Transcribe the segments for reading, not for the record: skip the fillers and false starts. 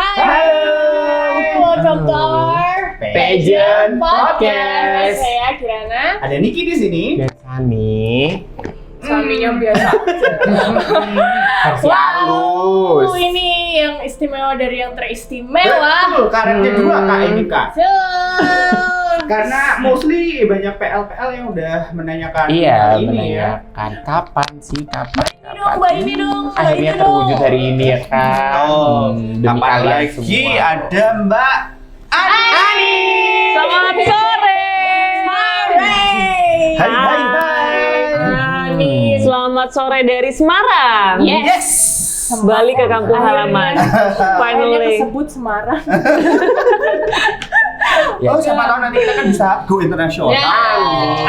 Welcome to our Pageant Podcast. Saya Kirana. Ada Niki di sini. Dan Sani. Suaminya biasa. Versi halus. Ini yang istimewa dari yang teristimewa. Betul, karetnya dua Kak ini Kak. Betul. Karena mostly banyak PL-PL yang udah menanyakan Iya, hal ini ya. menanyakan kapan sih, kapan? Mbak ini dong. Akhirnya terwujud hari ini ya kan. Demi Kapan kalian lagi semua. ada Mbak Ani. Selamat sore. Hai hai hai. Selamat sore dari Semarang. Yes. Balik ke kampung halaman. Akhirnya Finally. kesebut Semarang. Ya, Siapa tahu nanti kita kan bisa go internasional. Ya.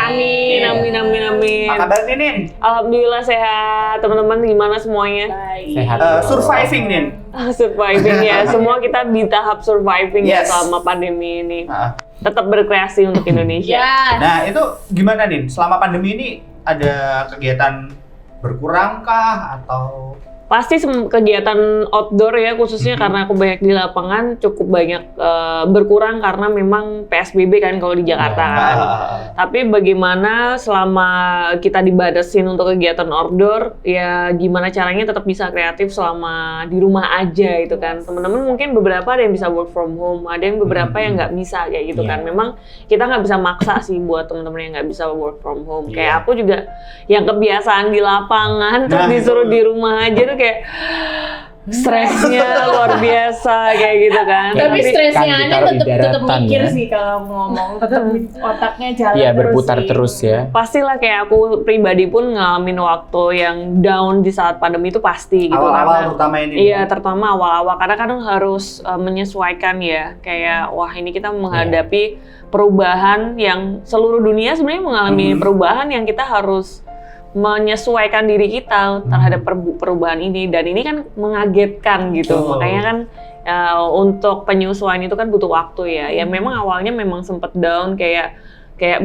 Amin, amin, amin, amin. Apa kabar Ninin? Alhamdulillah sehat. Teman-teman gimana semuanya? Baik. sehat. Surviving Nin. Surviving ya. Semua kita di tahap surviving ya Yes. selama pandemi ini. Ah. Tetap berkreasi untuk Indonesia. Ya. Nah itu gimana Nin? Selama pandemi ini ada kegiatan berkurang kah atau? Pasti kegiatan outdoor ya, khususnya karena aku banyak di lapangan, cukup banyak berkurang karena memang PSBB kan kalau di Jakarta kan. Tapi bagaimana selama kita dibatasin untuk kegiatan outdoor, ya gimana caranya tetap bisa kreatif selama di rumah aja itu kan. Teman-teman mungkin beberapa ada yang bisa work from home, ada yang beberapa yang nggak bisa kayak gitu kan. Memang kita nggak bisa maksa sih buat teman-teman yang nggak bisa work from home. Kayak aku juga yang kebiasaan di lapangan terus disuruh di rumah aja tuh kayak stresnya luar biasa kayak gitu kan. Tapi stresnya kan Ani ditaruh di tetap daratan, mikir ya. sih kalau ngomong, tetap otaknya jalan Iya, terus berputar sih. terus ya. Pastilah kayak aku pribadi pun ngalamin waktu yang down di saat pandemi itu pasti gitu. Awal-awal Karena- terutama ini. Iya, terutama awal-awal karena kadang harus menyesuaikan ya. Kayak wah ini kita menghadapi perubahan yang seluruh dunia sebenarnya mengalami perubahan yang kita harus menyesuaikan diri kita terhadap perubahan ini, dan ini kan mengagetkan gitu. Betul. Makanya kan untuk penyesuaian itu kan butuh waktu ya. Ya memang awalnya memang sempet down kayak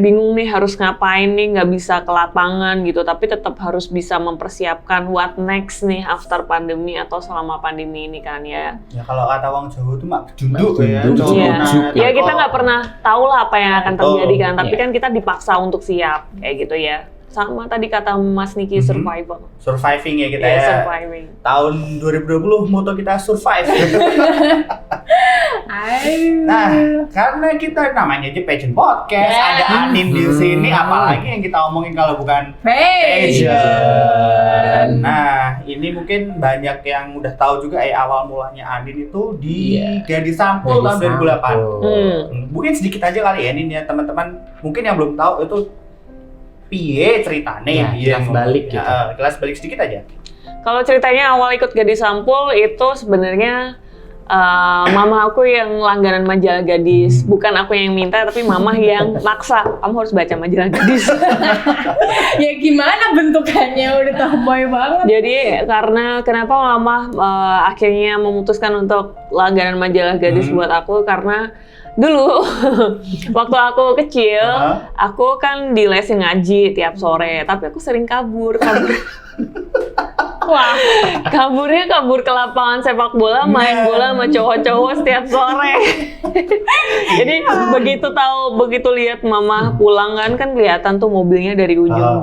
bingung nih harus ngapain nih, nggak bisa ke lapangan gitu, tapi tetap harus bisa mempersiapkan what next nih after pandemi atau selama pandemi ini kan ya. Ya kalau kata wong Jawa itu mak junduk ya. Junduk. Iya. Nah, Ya kita nggak pernah tahu lah apa yang akan Betul. terjadi kan, tapi Iya. kan kita dipaksa untuk siap kayak gitu ya. Sama tadi kata Mas Niki, survival. surviving ya kita Ya, ya. surviving. Tahun 2020 moto kita survive. Nah, karena kita namanya aja Pageant Podcast, Yeah. ada Anin di sini, apalagi yang kita omongin kalau bukan Pageant. Pageant. Nah, ini mungkin banyak yang udah tahu juga awal mulanya Anin itu di Gadis Sampul tahun 2008. Mungkin sedikit aja kali ya Nin ya teman-teman, mungkin yang belum tahu itu piye ceritanya Ya, kelas balik gitu. Kelas balik sedikit aja. Kalau ceritanya awal ikut Gadis Sampul itu sebenarnya mama aku yang langganan majalah Gadis, bukan aku yang minta tapi mama yang maksa, kamu harus baca majalah Gadis. Ya gimana bentukannya, udah tomboy banget. Jadi karena kenapa mama akhirnya memutuskan untuk langganan majalah Gadis buat aku, karena dulu waktu aku kecil aku kan di les ngaji tiap sore, tapi aku sering kabur. Wah, kabur ke lapangan sepak bola, main bola sama cowok-cowok setiap sore. Jadi begitu lihat mama pulang kan kelihatan tuh mobilnya dari ujung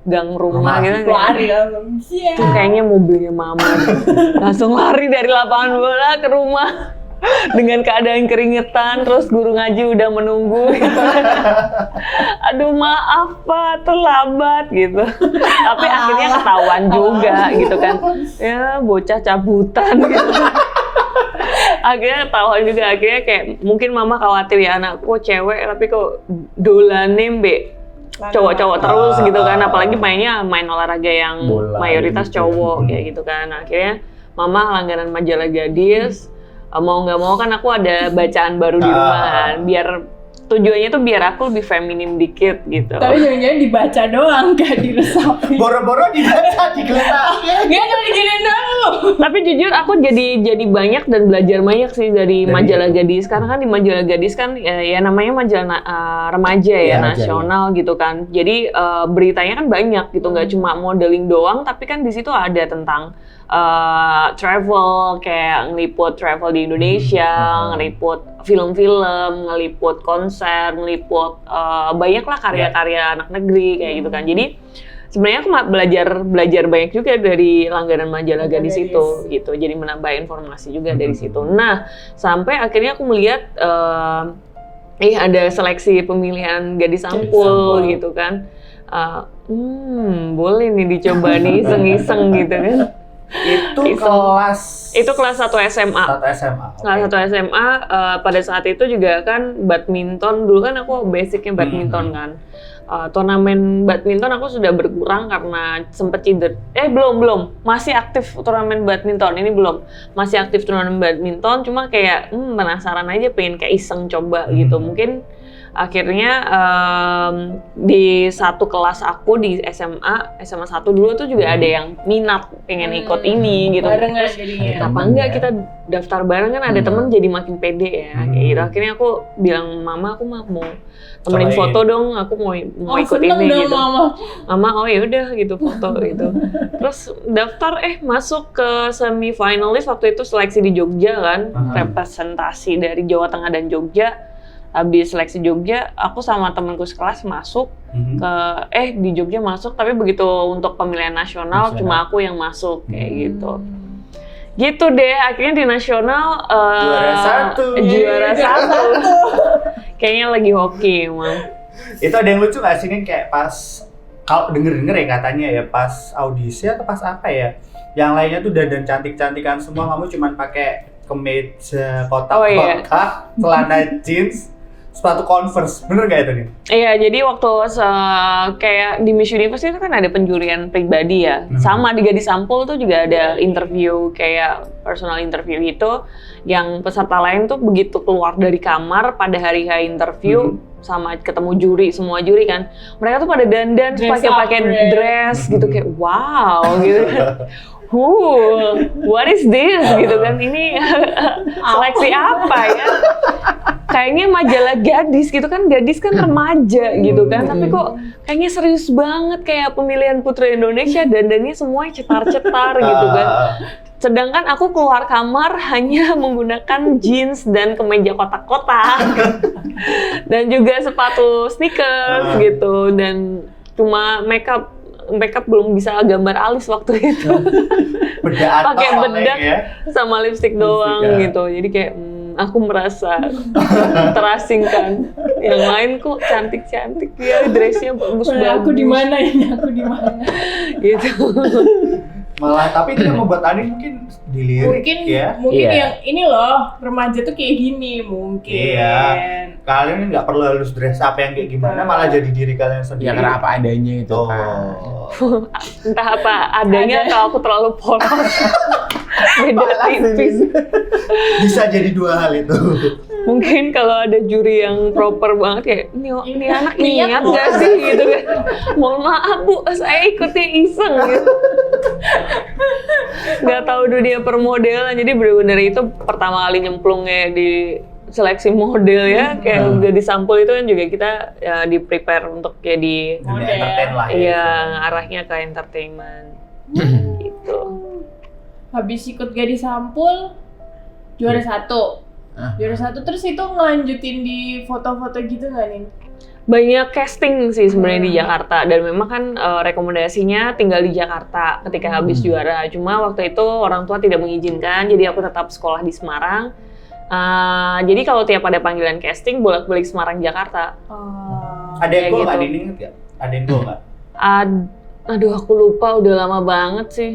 gang rumah gitu. Lari langsung. Itu kayaknya mobilnya mama. Langsung lari dari lapangan bola ke rumah dengan keadaan keringetan, terus guru ngaji udah menunggu gitu. Aduh maaf Pak, terlambat gitu. Tapi akhirnya ketahuan juga gitu kan. Ya bocah cabutan gitu. Akhirnya ketahuan juga, akhirnya kayak mungkin mama khawatir ya anakku cewek tapi kok dolane mbek cowok-cowok terus gitu kan, apalagi main olahraga yang Bola, mayoritas gitu. cowok kayak gitu kan. Akhirnya mama langganan majalah Gadis, mau nggak mau kan aku ada bacaan baru di rumah kan, biar tujuannya tuh biar aku lebih feminim dikit gitu. Tapi jangan-jangan dibaca doang, gak diresapi. Boro-boro dibaca, digeletak. Gak cuma diginiin doang lu. Tapi jujur aku jadi banyak dan belajar banyak sih dari majalah Gadis. Karena kan di majalah Gadis kan ya namanya majalah remaja ya, nasional gitu kan. Jadi beritanya kan banyak gitu, nggak cuma modeling doang, tapi kan di situ ada tentang travel, kayak ngeliput travel di Indonesia, ngeliput film-film, ngeliput konser, ngeliput banyak lah karya-karya anak negeri kayak gitu kan. Jadi sebenarnya aku belajar banyak juga dari langganan majalah Gadis itu gitu. Jadi menambah informasi juga dari situ. Nah, sampai akhirnya aku melihat ada seleksi pemilihan Gadis Sampul gitu kan. Boleh nih dicoba nih iseng-iseng gitu kan. Itu kelas 1 SMA. Kelas 1 SMA pada saat itu juga kan badminton, dulu kan aku basicnya badminton kan. Turnamen badminton aku sudah berkurang karena sempet cedera. Belum. Masih aktif turnamen badminton. Ini belum. Masih aktif turnamen badminton, cuma kayak penasaran aja, pengen kayak iseng coba gitu. Mungkin akhirnya di satu kelas aku di SMA 1 dulu tuh juga ada yang minat pengen ikut ini gitu. Barengan jadinya. Kenapa enggak kita daftar bareng, kan ada temen jadi makin pede ya kayak gitu. Akhirnya aku bilang mama, aku mau temenin foto dong, aku mau ikut ini gitu. Mama oh ya udah gitu, foto gitu. Terus daftar masuk ke semifinalis waktu itu, seleksi di Jogja kan, representasi dari Jawa Tengah dan Jogja. Habis seleksi Jogja, aku sama temenku sekelas masuk di Jogja masuk, tapi begitu untuk pemilihan nasional cuma aku yang masuk kayak gitu. Gitu deh, akhirnya di nasional juara satu. Kayaknya lagi hoki emang. Itu ada yang lucu nggak sih, Nin? Kayak pas kalau denger ya katanya ya pas audisi atau pas apa ya, yang lainnya tuh dandan cantik-cantikan semua, kamu cuman pakai kemeja kotak-kotak, celana jeans, sepatu Converse, bener gak itu nih? Iya, jadi waktu kayak di Miss Universe itu kan ada penjurian pribadi ya. Sama di Gadis Sampul tuh juga ada interview, kayak personal interview itu, yang peserta lain tuh begitu keluar dari kamar pada hari interview sama ketemu juri, semua juri kan, mereka tuh pada dandan, pakai dress gitu, kayak wow gitu. What is this gitu kan, ini seleksi apa ya? Kayaknya majalah Gadis gitu kan, Gadis kan remaja gitu kan, tapi kok kayaknya serius banget kayak pemilihan Putri Indonesia, dandannya semuanya cetar-cetar gitu kan. Sedangkan aku keluar kamar hanya menggunakan jeans dan kemeja kotak-kotak dan juga sepatu sneakers gitu, dan cuma makeup belum bisa gambar alis waktu itu. Pakai bedak sama lipstick doang gitu. Jadi kayak aku merasa terasingkan. Yang lain kok cantik-cantik ya, dressnya bagus-bagus. Aku di mana ini? Aku di mana? Gitu. Malah tapi itu yang membuat Anin mungkin dilirik mungkin yang ini loh, remaja tuh kayak gini mungkin. Iya. Kalian nggak perlu harus dress up yang kayak gimana, malah jadi diri kalian sendiri. Ya karena apa adanya itu kan. Entah apa adanya atau aku terlalu polos. Beda tipis. Bisa jadi dua hal itu. Mungkin kalau ada juri yang proper banget kayak ini anak niat nggak sih gitu kan. Mohon maaf Bu, saya ikutnya iseng gitu. Nggak tahu dunia permodelan, jadi benar-benar itu pertama kali nyemplungnya di seleksi model ya, kayak udah di Sampul itu kan juga kita di prepare untuk kayak di entertain lah ya, arahnya ke entertainment gitu. Habis ikut Gadis Sampul juara 1. Juara 1 terus itu ngelanjutin di foto-foto gitu nggak nih? Banyak casting sih sebenarnya di Jakarta, dan memang kan rekomendasinya tinggal di Jakarta ketika habis juara. Cuma waktu itu orang tua tidak mengizinkan, jadi aku tetap sekolah di Semarang. Jadi kalau tiap ada panggilan casting bolak-balik Semarang Jakarta. Ada yang gue nggak diinget nggak? Ada yang gue nggak? Aduh aku lupa, udah lama banget sih.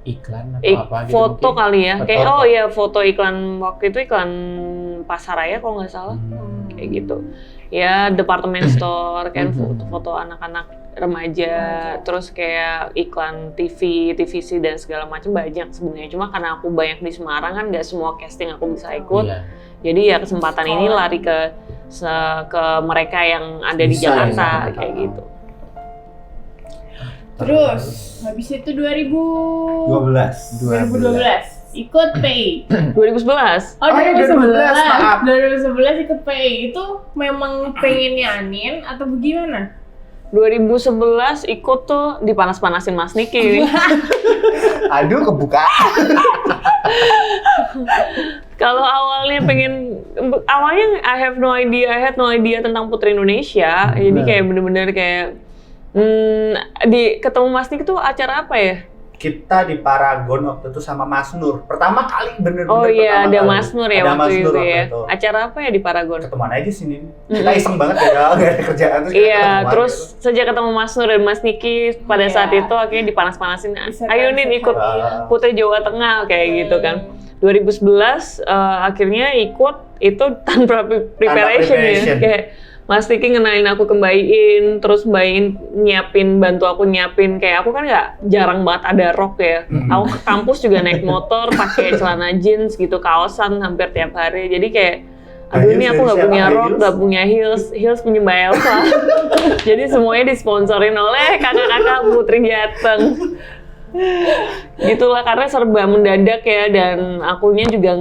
Iklan atau apa gitu foto mungkin? Kali ya, kayak foto iklan waktu itu, iklan Pasaraya kalau nggak salah, kayak gitu. Ya department store kan, foto anak-anak remaja, terus kayak iklan TV, TVC dan segala macam banyak sebenarnya. Cuma karena aku banyak di Semarang kan, nggak semua casting aku bisa ikut. Jadi ya kesempatan ini lari ke mereka yang ada di Jakarta kayak gitu. Terus habis itu 2012 ikut PI. 2011. Oh, 2011. maaf. 2011 ikut PI. Itu memang pengennya Anin atau bagaimana? 2011 ikut tuh dipanas-panasin Mas Niki. Aduh, kebuka. Kalau awalnya I had no idea tentang Putri Indonesia. Jadi kayak bener-bener kayak di ketemu Mas Niki tuh acara apa ya? Kita di Paragon waktu itu sama Mas Nur. Pertama kali bener-bener Oh iya, ada kali. Mas Nur ya Ada waktu Mas itu Nur ya. itu. Acara apa ya di Paragon? Ketemuan aja sih Nin. Kita iseng banget ya, gak ada kerjaan terus kita Iya, ketemuan terus gitu. sejak ketemu Mas Nur dan Mas Niki pada saat itu akhirnya dipanas-panasin. Ayo Nin ikut Putri Jawa Tengah kayak gitu kan. 2011 akhirnya ikut itu tanpa preparation ya. Kayak Mas Niki ngenalin aku ke Mbak Iin, terus Mbak Iin bantu aku nyiapin, kayak aku kan nggak jarang banget ada rok ya. Aku ke kampus juga naik motor, pakai celana jeans gitu, kaosan hampir tiap hari. Jadi kayak, aduh ini aku nggak punya rok, nggak punya heels punya Mbak Elsa. Jadi semuanya disponsorin oleh kakak-kakak Putri Jateng. Gitulah, karena serba mendadak ya, dan akunya juga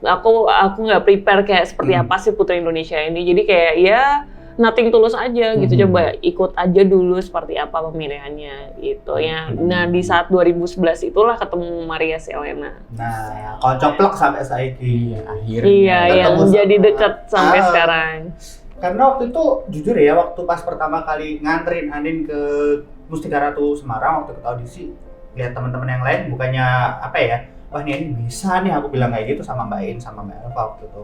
aku nggak prepare kayak seperti apa sih Putri Indonesia ini. Jadi kayak ya nothing tulus aja gitu, coba ikut aja dulu seperti apa pemilihannya gitu ya. Nah di saat 2011 itulah ketemu Maria Selena. Nah, kocok sampai saiki. Akhirnya. Iya, yang ketemu jadi sama- deket sampai sekarang. Karena waktu itu jujur ya, waktu pas pertama kali nganterin Anin ke Mustika Ratu Semarang waktu ke audisi, lihat teman-teman yang lain bukannya apa ya, wah ini Anin bisa nih, aku bilang kayak gitu sama Mbak In sama Mbak Elva waktu itu.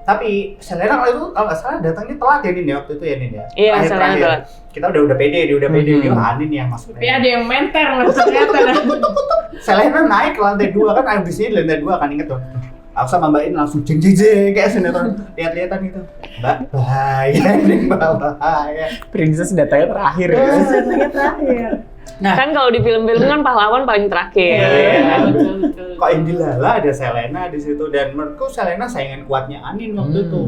Tapi Selena waktu itu kalau nggak salah datangnya telat ya Nin ya waktu itu ya Nin ya. Iya, Terakhir-terakhir. Selena telat. Kita udah pede, dia udah pede, dia Anin yang masuk. Tapi ada yang menter lah ternyata. Selena naik ke lantai 2 kan, audisinya di lantai 2 kan, inget tuh. Aku sama Mbak In langsung jeng kayak sinetron, lihat-lihatan gitu. Mbak bahaya nih, Mbak bahaya. Princess datanya terakhir ya. Datangnya terakhir. Nah, Kan kalau di film-film kan pahlawan paling terakhir. Iya. Betul. kok Indi Lala ada Selena di situ, dan menurutku Selena saingan kuatnya Anin waktu itu.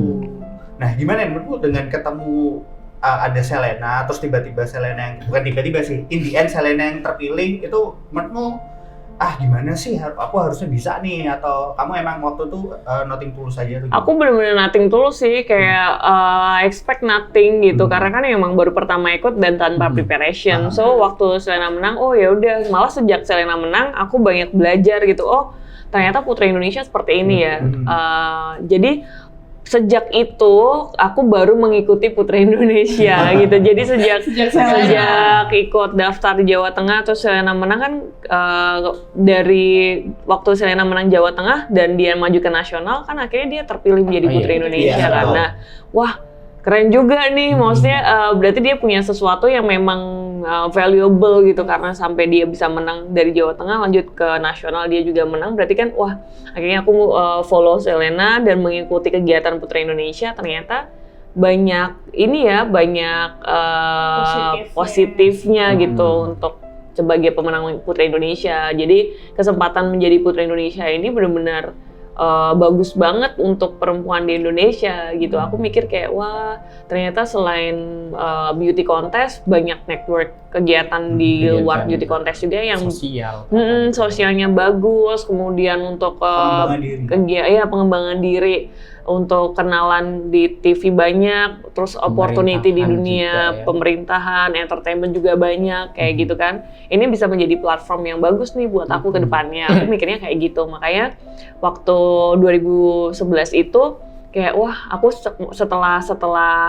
Nah, gimana menurutku dengan ketemu ada Selena, terus tiba-tiba Selena yang bukan tiba-tiba sih, in the end Selena yang terpilih itu, menurutmu gimana sih, aku harusnya bisa nih, atau kamu emang waktu itu nothing tulus aja tuh? Aku bener-bener nothing tulus sih, kayak expect nothing gitu, karena kan emang baru pertama ikut dan tanpa preparation. So waktu Selena menang, oh ya udah, malah sejak Selena menang aku banyak belajar gitu. Oh ternyata Putri Indonesia seperti ini ya. Jadi sejak itu aku baru mengikuti Putri Indonesia gitu. Jadi sejak ikut daftar di Jawa Tengah terus Selena menang kan, dari waktu Selena menang Jawa Tengah dan dia maju ke nasional kan, akhirnya dia terpilih menjadi Putri Indonesia karena wah keren juga nih, maksudnya berarti dia punya sesuatu yang memang valuable gitu, karena sampai dia bisa menang dari Jawa Tengah lanjut ke nasional dia juga menang, berarti kan wah akhirnya aku follow Selena dan mengikuti kegiatan Putri Indonesia. Ternyata banyak positifnya gitu untuk sebagai pemenang Putri Indonesia. Jadi kesempatan menjadi Putri Indonesia ini benar-benar bagus banget untuk perempuan di Indonesia gitu. Aku mikir kayak wah ternyata selain beauty contest, banyak network kegiatan di luar beauty contest juga yang sosialnya bagus, kemudian untuk pengembangan diri, untuk kenalan di TV banyak, terus opportunity di dunia pemerintahan, entertainment juga banyak kayak gitu kan. Ini bisa menjadi platform yang bagus nih buat aku ke depannya. Aku mikirnya kayak gitu. Makanya waktu 2011 itu kayak wah aku setelah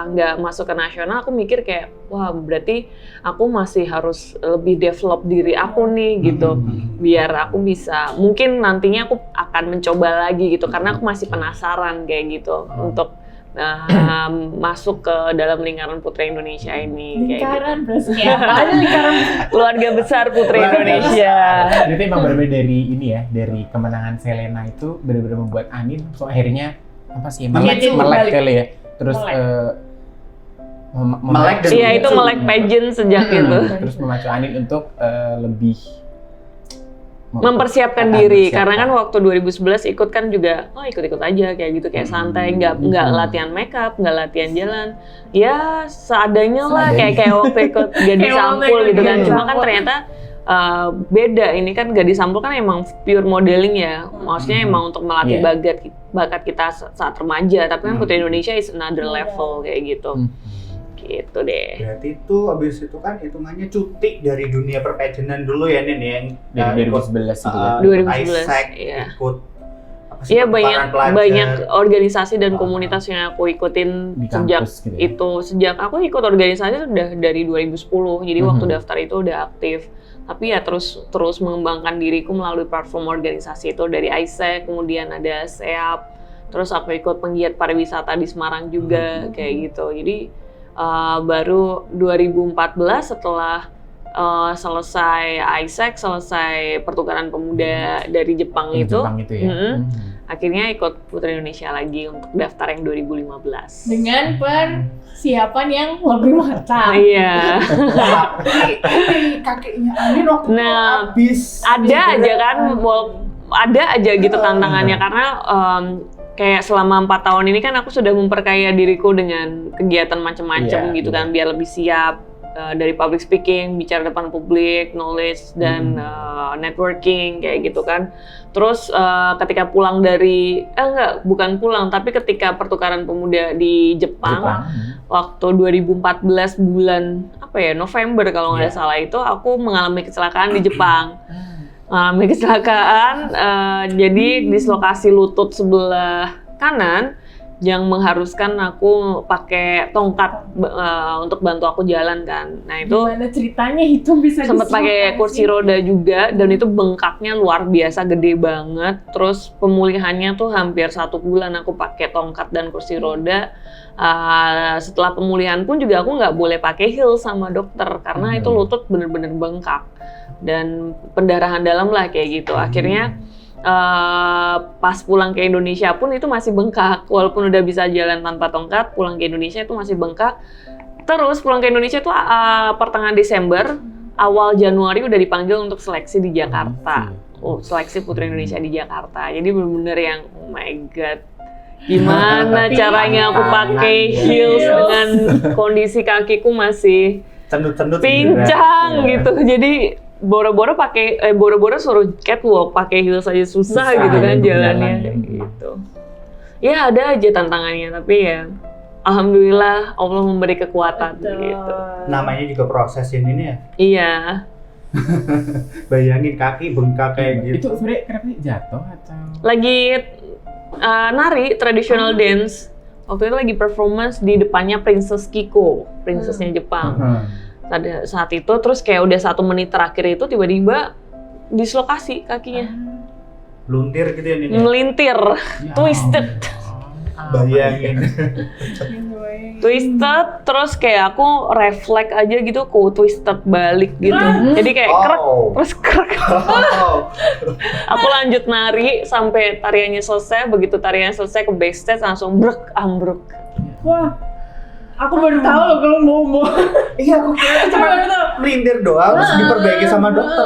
nggak masuk ke nasional, aku mikir kayak wah berarti aku masih harus lebih develop diri aku nih gitu, biar aku bisa, mungkin nantinya aku akan mencoba lagi gitu, karena aku masih penasaran kayak gitu untuk masuk ke dalam lingkaran Putri Indonesia ini. Lingkaran berarti ada lingkaran keluarga besar Putri Indonesia. Jadi emang benar-benar dari ini ya, dari kemenangan Selena itu benar-benar membuat Anin so akhirnya apa sih melek kali ya, terus melek dan iya itu melek pageant sejak itu. Terus memacu Anin untuk lebih mempersiapkan diri karena kan waktu 2011 ikut kan juga ikut-ikut aja kayak gitu kayak santai nggak latihan makeup nggak latihan jalan ya seadanya lah kayak waktu ikut Gadis Sampul gitu kan cuma kan ternyata beda ini kan Gadis Sampul kan emang pure modeling ya maksudnya emang untuk melatih bakat kita saat remaja tapi kan Putri Indonesia is another level kayak gitu. Gitu deh. Berarti itu abis itu kan hitungannya cuti dari dunia perpajanan dulu ya Nin yang dari 2011 itu kan. 2011 iya. Ikut Iya banyak organisasi dan komunitas yang aku ikutin di sejak kampus, gitu ya? sejak aku ikut organisasi udah dari 2010 jadi waktu daftar itu udah aktif tapi ya terus mengembangkan diriku melalui platform organisasi itu dari ISEC kemudian ada SEAP terus aku ikut penggiat pariwisata di Semarang juga kayak gitu jadi baru 2014 setelah selesai ISEC, selesai pertukaran pemuda dari Jepang itu ya? Akhirnya ikut Putri Indonesia lagi untuk daftar yang 2015. Dengan persiapan yang lebih matang. Iya. Tapi kakeknya Anin waktu itu habis. Ada aja gitu tantangannya karena kayak selama 4 tahun ini kan aku sudah memperkaya diriku dengan kegiatan macam-macam gitu kan biar lebih siap dari public speaking, bicara depan publik, knowledge dan networking kayak gitu kan. Terus ketika pulang dari bukan pulang tapi ketika pertukaran pemuda di Jepang. Waktu 2014 bulan November kalau nggak salah itu aku mengalami kecelakaan di Jepang. Mengalami kecelakaan, jadi dislokasi lutut sebelah kanan yang mengharuskan aku pakai tongkat untuk bantu aku jalan kan. Nah itu gimana ceritanya itu bisa sempat pakai kursi roda juga dan itu bengkaknya luar biasa gede banget. Terus pemulihannya tuh hampir 1 bulan aku pakai tongkat dan kursi roda. Setelah pemulihan pun juga aku nggak boleh pakai heels sama dokter karena itu lutut bener-bener bengkak dan pendarahan dalam lah kayak gitu. Akhirnya pas pulang ke Indonesia pun itu masih bengkak walaupun udah bisa jalan tanpa tongkat pulang ke Indonesia itu masih bengkak terus pulang ke Indonesia tuh pertengahan Desember awal Januari udah dipanggil untuk seleksi di Jakarta seleksi Putri Indonesia di Jakarta jadi bener-bener yang oh my god gimana caranya aku pakai heels dengan kondisi kakiku masih cendut-cendut pincang gitu jadi boro-boro suruh catwalk pakai heels aja susah gitu kan jalannya gitu. Ya ada aja tantangannya tapi ya alhamdulillah Allah memberi kekuatan gitu. Namanya juga proses ini ya. Iya. Bayangin kaki bengkak kayak gitu. Itu sebenarnya kenapa jatuh atau? Lagi nari traditional dance. Waktu itu lagi performance di depannya Princess Kiko, princessnya Jepang. Pada saat itu terus kayak udah 1 menit terakhir itu tiba-tiba dislokasi kakinya. Luntir gitu ya Nin? Melintir, twisted. Bayangin. Twisted terus kayak aku refleks aja gitu twisted balik gitu. Jadi kayak krek terus krek. Aku lanjut nari sampai tariannya selesai, begitu tariannya selesai ke backstage langsung ambruk. Wah. Aku baru tahu loh kalau mau. Iya, aku kira cuma melintir doang terus diperbaiki sama dokter.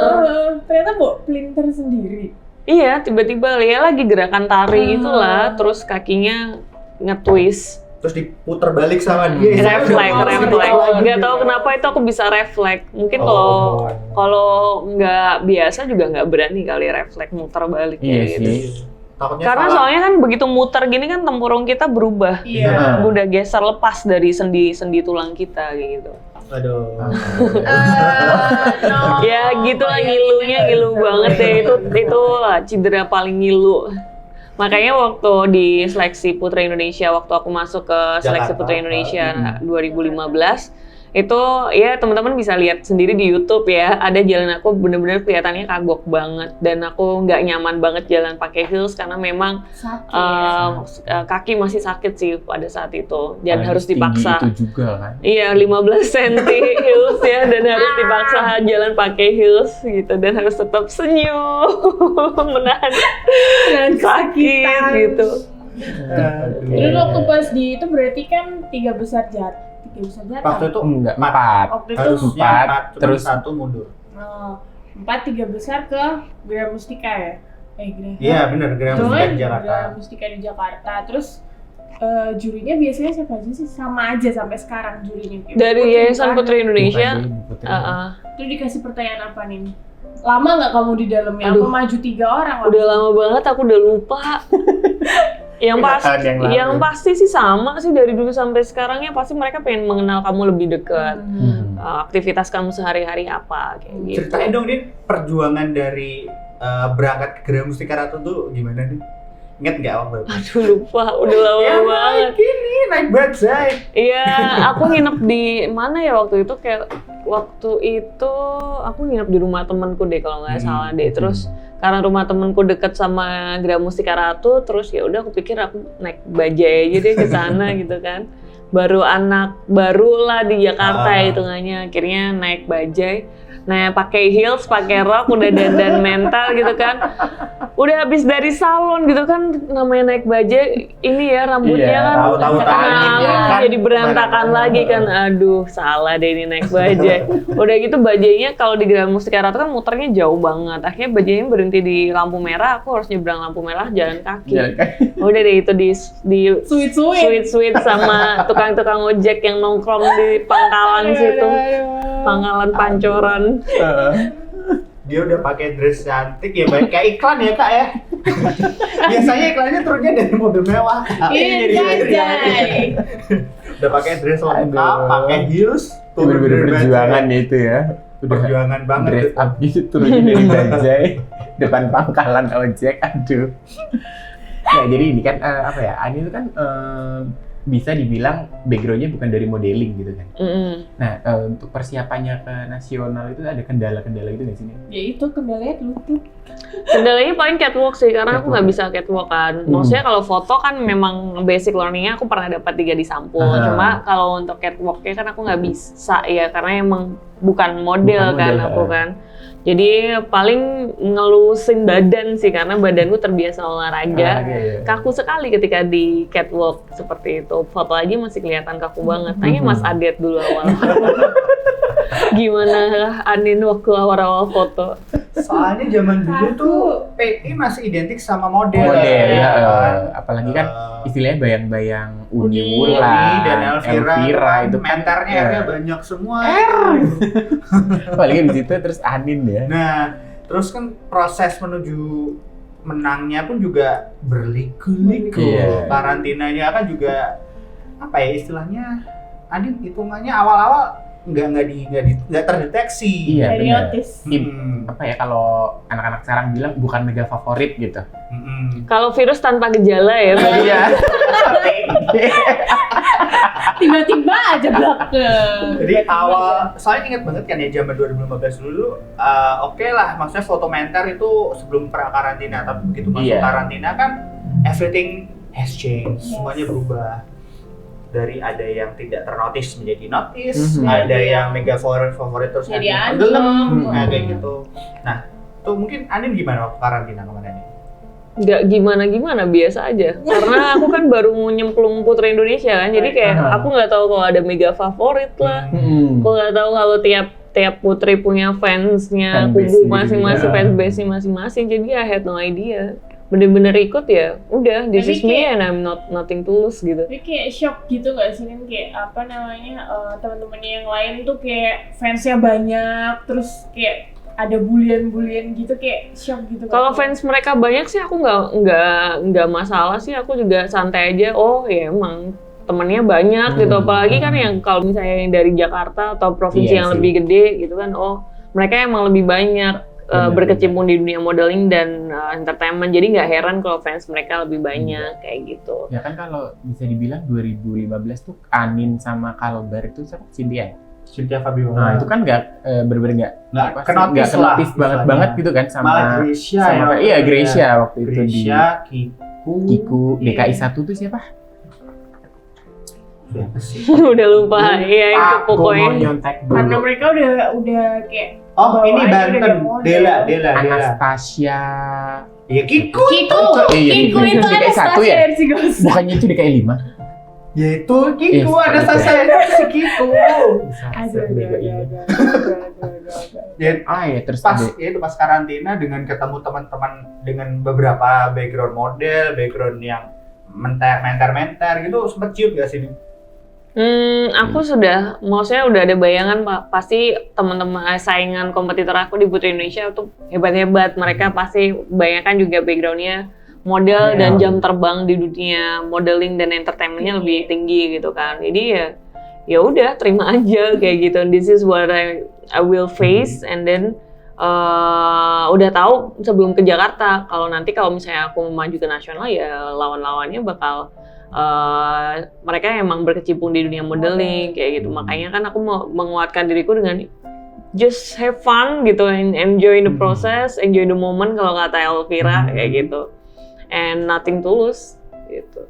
Ternyata pelintir sendiri. Iya, tiba-tiba dia lagi gerakan tari itulah, terus kakinya nge-twist. Terus diputer balik sama dia. Refleks. Nggak tahu kenapa itu aku bisa refleks. Mungkin kalau nggak biasa juga nggak berani kali refleks muter balik kayak gitu. Karena soalnya kan begitu muter gini kan tempurung kita berubah, udah geser lepas dari sendi tulang kita gitu. Aduh. Ya gitulah ngilunya ngilu banget deh itu cedera paling ngilu. Makanya waktu di seleksi Putri Indonesia waktu aku masuk ke seleksi Putri Indonesia 2015 itu ya teman-teman bisa lihat sendiri di YouTube ya ada jalan aku bener-bener kelihatannya kagok banget dan aku nggak nyaman banget jalan pakai heels karena memang kaki masih sakit sih pada saat itu dan harus dipaksa itu juga kan iya 15 cm heels ya dan harus dipaksa jalan pakai heels gitu dan harus tetap senyum menahan sakit gitu. Terus waktu pas di itu berarti kan 3 besar jatuh. Waktu itu enggak 4. Waktu itu harusnya 4, terus 1 mundur. 3 besar ke Gramustika ya. Iya benar, Gramustika di Jakarta. Gramustika di Jakarta. Terus jurinya biasanya siapa aja sih? Sama aja sampai sekarang jurinya. Dari Yayasan Putri Indonesia. Terus dikasih pertanyaan apa nih? Lama nggak kamu di dalamnya? Aku maju 3 orang. Udah lama banget, aku udah lupa. Yang pasti sih sama sih dari dulu sampai sekarangnya pasti mereka pengen mengenal kamu lebih dekat. Aktivitas kamu sehari-hari apa kayak gitu. Ceritain dong Din, perjuangan dari berangkat ke Gramustika Ratu tuh gimana nih? Ingat nggak waktu itu? Aduh lupa, udah lama banget. Gini naik bajai. Iya, aku nginep di mana ya waktu itu aku nginep di rumah temanku deh kalau nggak salah deh. Terus karena rumah temanku deket sama Gramustika Ratu, terus ya udah aku pikir aku naik bajai aja deh ke sana gitu kan. Baru lah di Jakarta hitungannya, akhirnya naik bajai. Nah, pakai heels, pakai rok, udah dandan mental gitu kan. Udah habis dari salon gitu kan, namanya naik bajai, ini ya rambutnya kan jadi berantakan lagi kan. Aduh, salah deh ini naik bajai. Udah gitu bajainya kalau di Gramustika Ratu kan muternya jauh banget. Akhirnya bajainya berhenti di lampu merah, aku harus nyebrang lampu merah jalan kaki. Udah deh itu di sweet sama tukang-tukang ojek yang nongkrong di pangkalan situ. Pangkalan Pancoran. Dia udah pakai dress cantik ya, baik kayak iklan ya Kak ya. Biasanya iklannya turunnya dari mobil mewah. Iya, udah pakai dress lengkap, pakai heels, bener-bener perjuangan itu ya. Perjuangan banget. Dress up gitu turunnya dari bajai depan pangkalan ojek, aduh. Nah jadi ini kan Ani itu kan bisa dibilang backgroundnya bukan dari modeling gitu kan. Nah untuk persiapannya ke nasional itu ada kendala-kendala gitu nggak sih? Ya itu kendalanya lutut. Kendalanya paling catwalk sih, karena aku nggak bisa catwalk kan. Maksudnya kalau foto kan memang basic learningnya aku pernah dapat 3 di sampul. Cuma kalau untuk catwalknya kan aku nggak bisa ya, karena emang bukan model aku kan. Jadi paling ngelusin badan sih, karena badanku terbiasa olahraga. Kaku sekali ketika di catwalk seperti itu. Foto aja masih kelihatan kaku banget. Tanya Mas Adet dulu awal. Gimana Anin waktu awal-awal foto? Soalnya zaman dulu tuh PI masih identik sama model apalagi kan istilahnya bayang-bayang Uni Wulan dan Elvira itu kan menternya R-nya banyak semua. Apalagi di situ terus Anin ya. Nah, terus kan proses menuju menangnya pun juga berliku-liku. Karantinanya kan juga apa ya istilahnya? Anin hitungannya awal-awal nggak terdeteksi. Iya benar. Apa ya kalau anak-anak sekarang bilang bukan mega favorit gitu. Kalau virus tanpa gejala ya. Iya. Tiba-tiba aja belakang. Jadi soalnya ingat banget kan ya zaman 2015 dulu, oke lah, maksudnya foto mentor itu sebelum pra-karantina, tapi begitu masuk karantina kan everything has changed, semuanya berubah. Dari ada yang tidak ternotis menjadi notice, ada yang mega favorit terus jadi gelem, kayak gitu. Nah, tuh mungkin Anin gimana waktu karantina kemarin ini? Nggak gimana-gimana, biasa aja. Karena aku kan baru nyemplung Putri Indonesia kan, jadi kayak aku nggak tahu kalau ada mega favorit lah. Aku nggak tahu kalau tiap putri punya fansnya, kubu masing-masing, fansbase-nya masing-masing. Jadi I had no idea. Bener-bener ikut ya, udah this is me and I'm nothing tulus gitu. Tapi kayak shock gitu nggak sih, kan kayak apa namanya teman-temannya yang lain tuh kayak fansnya banyak, terus kayak ada bulian-bulian gitu, kayak shock gitu. Kalau fans mereka banyak sih aku nggak masalah sih, aku juga santai aja. Oh ya emang temennya banyak gitu, apalagi kan yang kalau misalnya yang dari Jakarta atau provinsi yang lebih gede gitu kan, oh mereka emang lebih banyak berkecimpung di dunia modeling dan entertainment, jadi nggak heran kalau fans mereka lebih banyak kayak gitu. Ya kan kalau bisa dibilang 2015 tuh Anin sama Kalbar itu siapa? Cynthia Fabiola. Nah itu kan nggak bener-bener nggak kenotis banget gitu kan sama Gracia waktu itu di Kiku DKI 1 tuh siapa? Udah lupa ya itu pokoknya. Karena mereka udah kayak ini Banten, Dela. Anastasia. Ya Kiku itu DKI 1 ya? Bukannya itu DKI 5? Yaitu Kiku, ada Sasaya si Kiku. Ya terus Pas ada itu pas karantina dengan ketemu teman-teman dengan beberapa background model, background yang mentor gitu, sempet ciut gak sih? Aku maksudnya udah ada bayangan Pak, pasti teman-teman saingan kompetitor aku di Putri Indonesia tuh hebat-hebat. Mereka pasti kebanyakan juga backgroundnya model dan jam terbang di dunia modeling dan entertainmentnya lebih tinggi gitu kan. Jadi ya udah terima aja kayak gitu. This is what I will face, and then udah tahu sebelum ke Jakarta kalau misalnya aku maju ke nasional ya lawan-lawannya bakal mereka emang berkecimpung di dunia modeling kayak gitu. Makanya kan aku mau menguatkan diriku dengan just have fun gitu, and enjoy the process, enjoy the moment kalau kata Elvira kayak gitu, and nothing to lose gitu.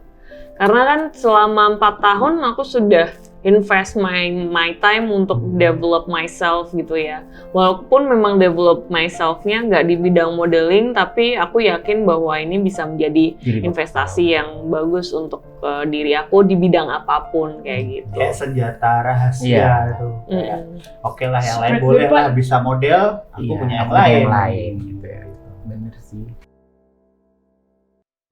Karena kan selama 4 tahun aku sudah invest my time untuk develop myself gitu ya. Walaupun memang develop myself-nya nggak di bidang modeling, tapi aku yakin bahwa ini bisa menjadi investasi yang bagus untuk diri aku di bidang apapun kayak gitu. Kayak senjata rahasia itu. Oke lah, yang lain boleh lah bisa model, aku punya yang lain gitu ya. Bener sih.